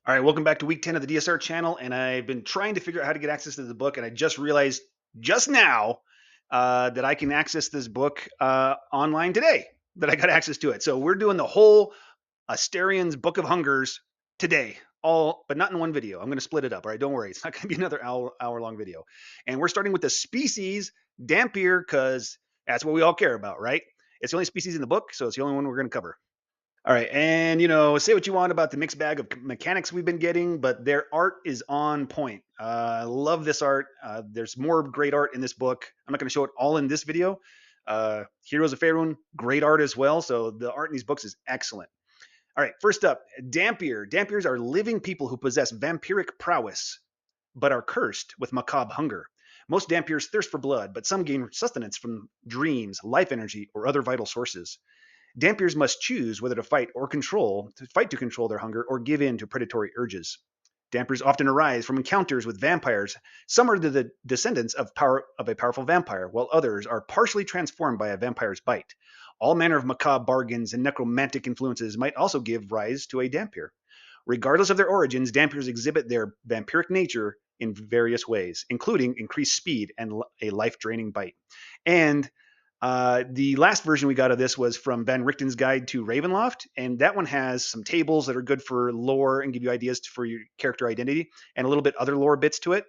All right, welcome back to week 10 of the DSR channel. And I've been trying to figure out how to get access to the book. And I just realized just now that I can access this book online today, that I got access to it. So we're doing the whole Astarion's Book of Hungers today, all but not in one video. I'm going to split it up. All right, don't worry. It's not going to be another hour long video. And we're starting with the species Dhampir because that's what we all care about, right? It's the only species in the book, so it's the only one we're going to cover. All right, and say what you want about the mixed bag of mechanics we've been getting, but their art is on point. I love this art. There's more great art in this book. I'm not going to show it all in this video. Heroes of Faerun, great art as well. So the art in these books is excellent. All right, first up, Dhampir. Dhampirs are living people who possess vampiric prowess, but are cursed with macabre hunger. Most Dhampirs thirst for blood, but some gain sustenance from dreams, life energy, or other vital sources. Dhampirs must choose whether to fight to control their hunger or give in to predatory urges. Dhampirs often arise from encounters with vampires. Some are the descendants of a powerful vampire, while others are partially transformed by a vampire's bite. All manner of macabre bargains and necromantic influences might also give rise to a Dhampir. Regardless of their origins, Dhampirs exhibit their vampiric nature in various ways, including increased speed and a life-draining bite. And the last version we got of this was from Van Richten's Guide to Ravenloft, and that one has some tables that are good for lore and give you ideas for your character identity, and a little bit other lore bits to it.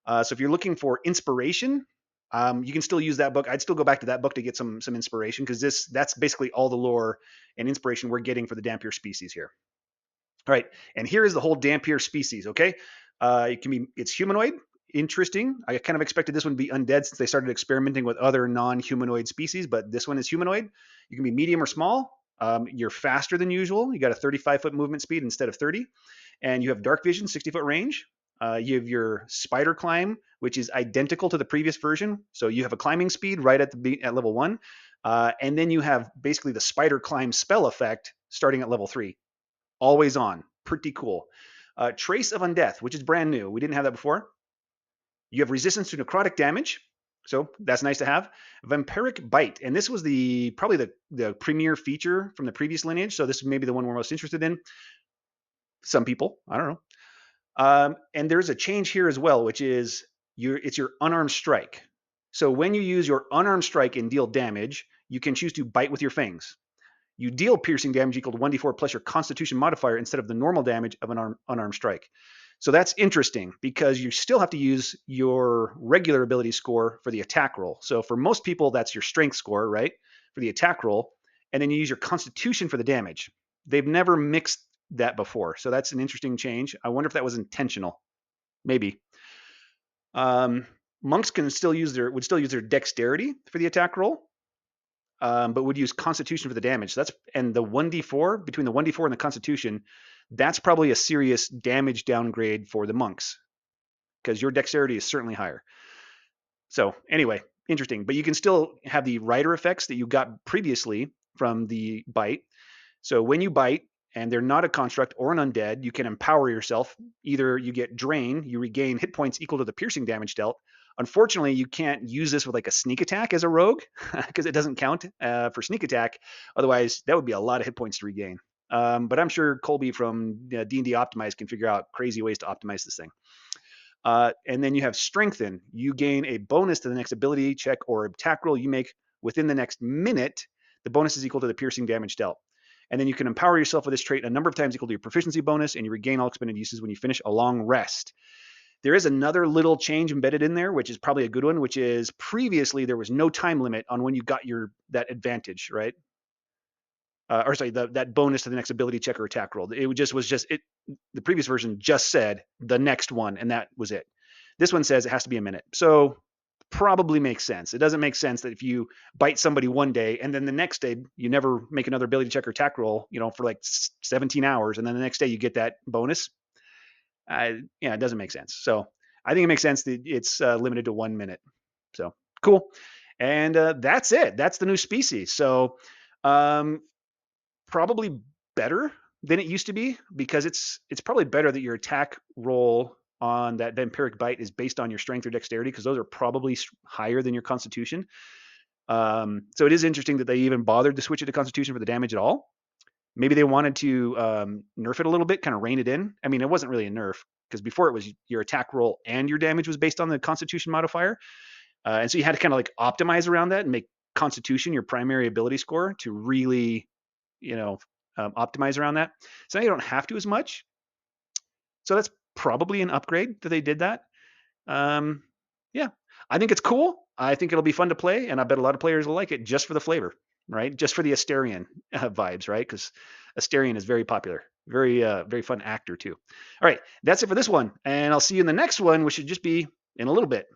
So if you're looking for inspiration, you can still use that book. I'd still go back to that book to get some inspiration because that's basically all the lore and inspiration we're getting for the Dhampir species here. All right, and here is the whole Dhampir species. Okay, it's humanoid. Interesting. I kind of expected this one to be undead since they started experimenting with other non-humanoid species, but this one is humanoid. You can be medium or small. You're faster than usual. You got a 35-foot movement speed instead of 30, and you have dark vision, 60-foot range. You have your spider climb, which is identical to the previous version. So you have a climbing speed right at level 1, and then you have basically the spider climb spell effect starting at level 3. Always on. Pretty cool. Trace of Undeath, which is brand new. We didn't have that before. You have resistance to necrotic damage, so that's nice to have. Vampiric Bite, and this was probably the premier feature from the previous lineage, so this is maybe the one we're most interested in. Some people, I don't know. And there's a change here as well, which is it's your unarmed strike. So when you use your unarmed strike and deal damage, you can choose to bite with your fangs. You deal piercing damage equal to 1d4 plus your constitution modifier instead of the normal damage of an unarmed strike. So that's interesting because you still have to use your regular ability score for the attack roll. So for most people, that's your strength score, right? For the attack roll. And then you use your constitution for the damage. They've never mixed that before. So that's an interesting change. I wonder if that was intentional. Maybe. Monks would still use their dexterity for the attack roll. But would use Constitution for the damage. So and the 1d4, between the 1d4 and the Constitution, that's probably a serious damage downgrade for the monks because your dexterity is certainly higher. So anyway, interesting. But you can still have the rider effects that you got previously from the bite. So when you bite and they're not a construct or an undead, you can empower yourself. Either you get drain, you regain hit points equal to the piercing damage dealt. Unfortunately, you can't use this with like a sneak attack as a rogue because it doesn't count for sneak attack. Otherwise, that would be a lot of hit points to regain. But I'm sure Colby from D&D Optimize can figure out crazy ways to optimize this thing. And then you have Strengthen. You gain a bonus to the next ability check or attack roll you make within the next minute. The bonus is equal to the piercing damage dealt. And then you can empower yourself with this trait a number of times equal to your proficiency bonus, and you regain all expended uses when you finish a long rest. There is another little change embedded in there, which is probably a good one, which is previously there was no time limit on when you got that advantage, right? That bonus to the next ability check or attack roll. It was just the previous version just said the next one, and that was it. This one says it has to be a minute. So probably makes sense. It doesn't make sense that if you bite somebody one day and then the next day you never make another ability check or attack roll, for like 17 hours, and then the next day you get that bonus. It doesn't make sense. So I think it makes sense that it's limited to 1 minute. So cool. And that's it. That's the new species. So probably better than it used to be because it's probably better that your attack roll on that vampiric bite is based on your strength or dexterity because those are probably higher than your constitution. So it is interesting that they even bothered to switch it to constitution for the damage at all. Maybe they wanted to nerf it a little bit, kind of rein it in. I mean, it wasn't really a nerf because before it was your attack roll and your damage was based on the Constitution modifier, and so you had to kind of like optimize around that and make Constitution your primary ability score to really, optimize around that. So now you don't have to as much. So that's probably an upgrade that they did that. Um, yeah, I think it's cool. I think it'll be fun to play, and I bet a lot of players will like it just for the flavor, right? Just for the Astarion vibes, right? Because Astarion is very popular, very fun actor too. All right, that's it for this one, and I'll see you in the next one, which should just be in a little bit.